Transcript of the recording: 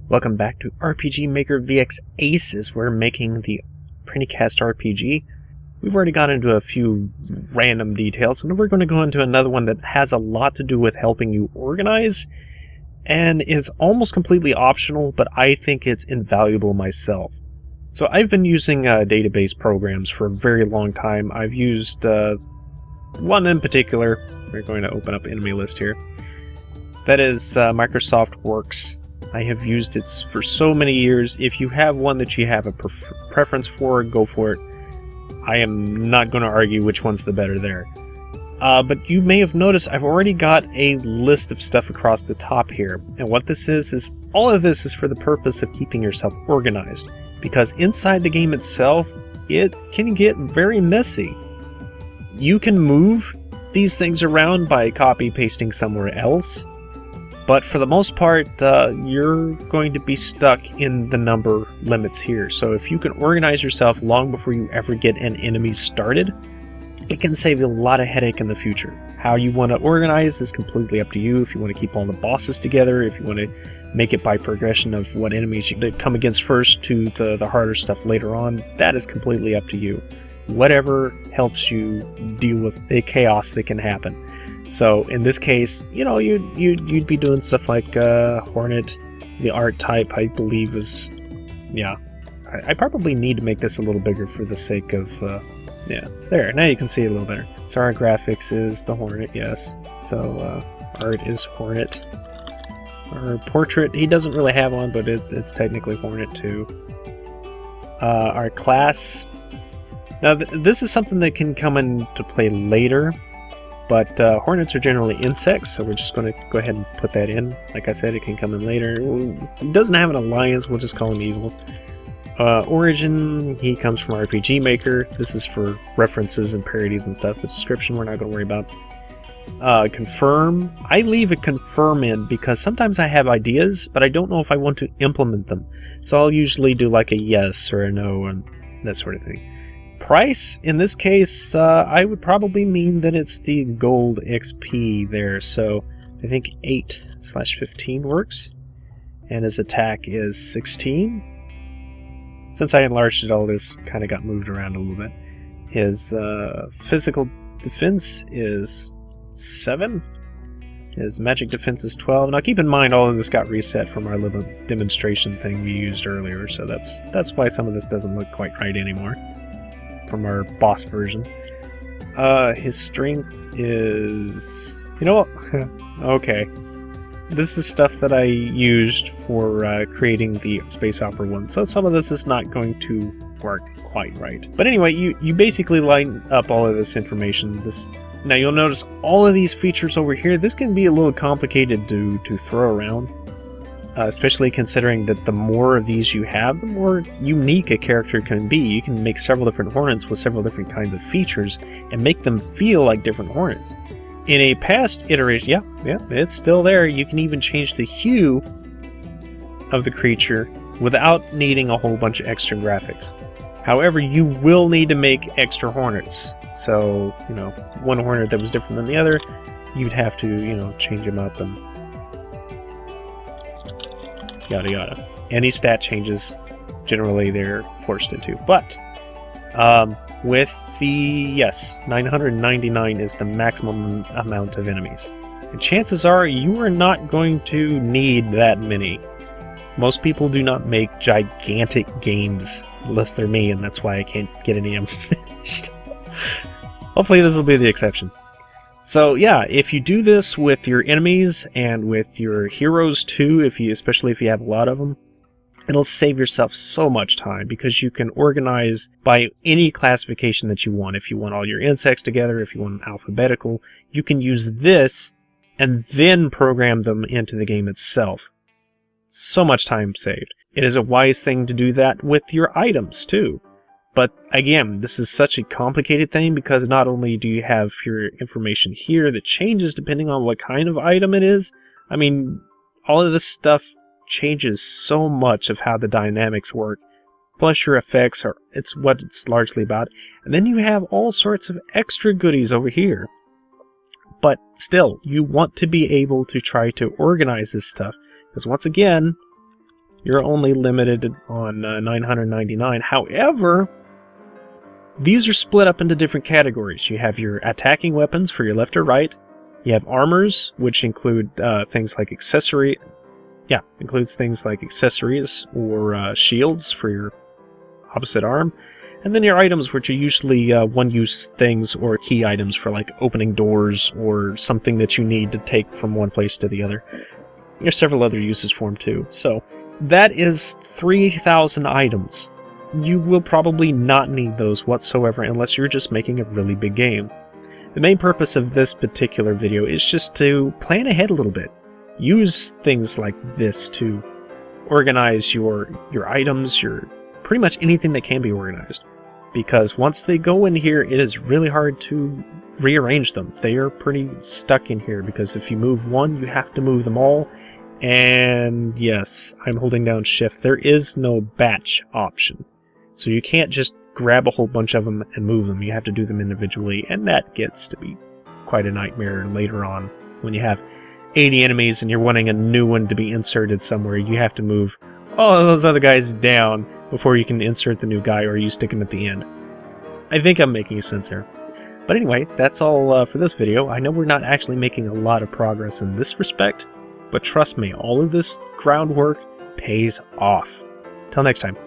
Welcome back to RPG Maker VX Aces. We're making the PrinnyCastRPG. We've already got into a few random details, and we're going to go into another one that has a lot to do with helping you organize, and is almost completely optional, but I think it's invaluable myself. So I've been using database programs for a very long time. I've used one in particular. We're going to open up enemy list here. That is Microsoft Works. I have used it for so many years. If you have one that you have a preference for, go for it. I am not going to argue which one's the better there. But you may have noticed I've already got a list of stuff across the top here. And what this is all of this is for the purpose of keeping yourself organized. Because inside the game itself, it can get very messy. You can move these things around by copy-pasting somewhere else. But for the most part, you're going to be stuck in the number limits here. So if you can organize yourself long before you ever get an enemy started, it can save you a lot of headache in the future. How you want to organize is completely up to you. If you want to keep all the bosses together, if you want to make it by progression of what enemies you come against first to the harder stuff later on, that is completely up to you. Whatever helps you deal with the chaos that can happen. So in this case, you know, you'd be doing stuff like Hornet. The art type, I believe, is, yeah. I probably need to make this a little bigger for the sake of, yeah. There, now you can see it a little better. So our graphics is the Hornet, yes. So art is Hornet. Our portrait, he doesn't really have one, but it's technically Hornet too. Our class. Now this is something that can come into play later. But hornets are generally insects, so we're just going to go ahead and put that in. Like I said, it can come in later. He doesn't have an alliance, we'll just call him evil. Origin, he comes from RPG Maker. This is for references and parodies and stuff. The description we're not going to worry about. Confirm, I leave a confirm in because sometimes I have ideas, but I don't know if I want to implement them. So I'll usually do like a yes or a no and that sort of thing. Price, in this case, I would probably mean that it's the gold XP there, so I think 8/15 works, and his attack is 16. Since I enlarged it, all this kind of got moved around a little bit. His physical defense is 7. His magic defense is 12. Now keep in mind all of this got reset from our little demonstration thing we used earlier, so that's why some of this doesn't look quite right anymore. From our boss version. His strength is... You know what? Okay. This is stuff that I used for creating the Space Opera one, so some of this is not going to work quite right. But anyway, you basically line up all of this information. Now you'll notice all of these features over here, this can be a little complicated to throw around. Especially considering that the more of these you have, the more unique a character can be. You can make several different Hornets with several different kinds of features and make them feel like different Hornets. In a past iteration, yeah, it's still there. You can even change the hue of the creature without needing a whole bunch of extra graphics. However, you will need to make extra Hornets. So, you know, one Hornet that was different than the other, you'd have to, you know, change them up and yada yada. Any stat changes, generally they're forced into. But with the, yes, 999 is the maximum amount of enemies. And chances are you are not going to need that many. Most people do not make gigantic games unless they're me, and that's why I can't get any of them finished. Hopefully this will be the exception. So yeah, if you do this with your enemies and with your heroes too, especially if you have a lot of them, it'll save yourself so much time because you can organize by any classification that you want. If you want all your insects together, if you want alphabetical, you can use this and then program them into the game itself. So much time saved. It is a wise thing to do that with your items too. But again, this is such a complicated thing because not only do you have your information here that changes depending on what kind of item it is, I mean, all of this stuff changes so much of how the dynamics work. Plus your effects it's what it's largely about. And then you have all sorts of extra goodies over here. But still, you want to be able to try to organize this stuff. Because once again, you're only limited on 999. However, these are split up into different categories. You have your attacking weapons for your left or right. You have armors, which include things like accessories or shields for your opposite arm. And then your items, which are usually one-use things or key items for like opening doors or something that you need to take from one place to the other. There's several other uses for them too. So that is 3,000 items. You will probably not need those whatsoever unless you're just making a really big game. The main purpose of this particular video is just to plan ahead a little bit. Use things like this to organize your items, pretty much anything that can be organized. Because once they go in here, it is really hard to rearrange them. They are pretty stuck in here because if you move one, you have to move them all. And yes, I'm holding down shift. There is no batch option. So you can't just grab a whole bunch of them and move them. You have to do them individually, and that gets to be quite a nightmare later on. When you have 80 enemies and you're wanting a new one to be inserted somewhere, you have to move all of those other guys down before you can insert the new guy, or you stick him at the end. I think I'm making sense here. But anyway, that's all for this video. I know we're not actually making a lot of progress in this respect, but trust me, all of this groundwork pays off. Till next time.